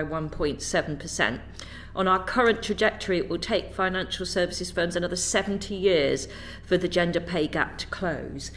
1.7%. On our current trajectory, it will take financial services firms another 70 years for the gender pay gap to close.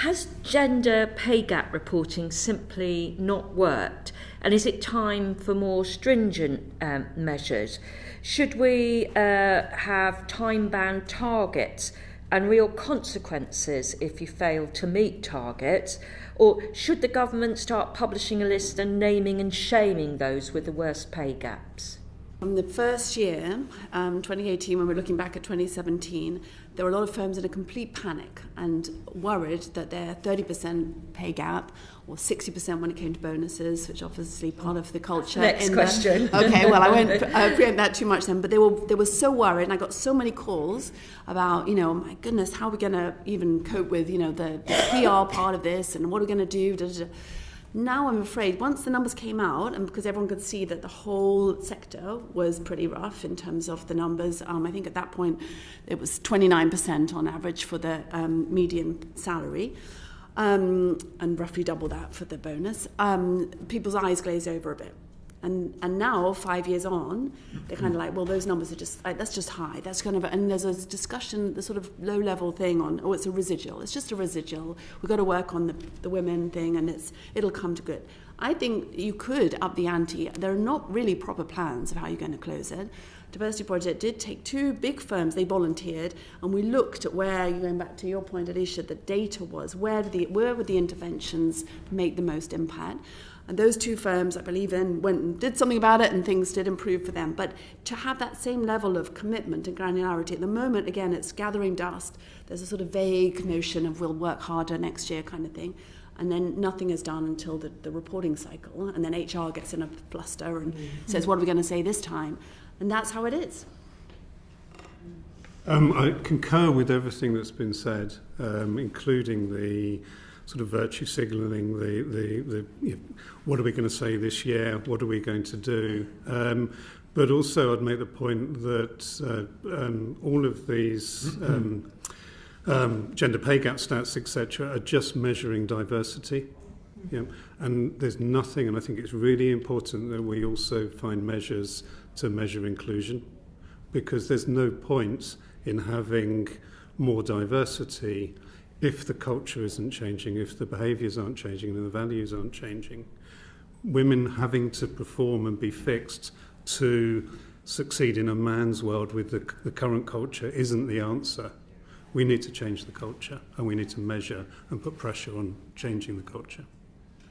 Has gender pay gap reporting simply not worked? And is it time for more stringent measures? Should we have time-bound targets and real consequences if you fail to meet targets? Or should the government start publishing a list and naming and shaming those with the worst pay gaps? From the first year, 2018, when we're looking back at 2017, there were a lot of firms in a complete panic and worried that their 30% pay gap or 60% when it came to bonuses, which obviously part of the culture. Next question. Okay, well, I won't preempt that too much then, but they were so worried, and I got so many calls about, my goodness, how are we going to even cope with, the PR part of this, and what are we going to do? Da, da, da. Now I'm afraid once the numbers came out, and because everyone could see that the whole sector was pretty rough in terms of the numbers, I think at that point it was 29% on average for the median salary, and roughly double that for the bonus. People's eyes glazed over a bit. And now, 5 years on, they're kind of like, well, those numbers are just, that's just high. That's kind of, and there's a discussion, the sort of low-level thing on, it's a residual. It's just a residual. We've got to work on the women thing, and it'll come to good. I think you could up the ante. There are not really proper plans of how you're going to close it. Diversity Project did take two big firms, they volunteered, and we looked at where, going back to your point, Alicia, the data was, where would the interventions make the most impact? And those two firms, I believe, then went and did something about it, and things did improve for them. But to have that same level of commitment and granularity, at the moment, again, it's gathering dust. There's a sort of vague notion of we'll work harder next year kind of thing. And then nothing is done until the reporting cycle. And then HR gets in a fluster and says, what are we going to say this time? And that's how it is. I concur with everything that's been said, including the sort of virtue signalling, the what are we going to say this year, what are we going to do? But also I'd make the point that all of these gender pay gap stats, etc., are just measuring diversity. And there's nothing, and I think it's really important that we also find measures to measure inclusion, because there's no point in having more diversity if the culture isn't changing, if the behaviours aren't changing and the values aren't changing. Women having to perform and be fixed to succeed in a man's world with the current culture isn't the answer. We need to change the culture, and we need to measure and put pressure on changing the culture.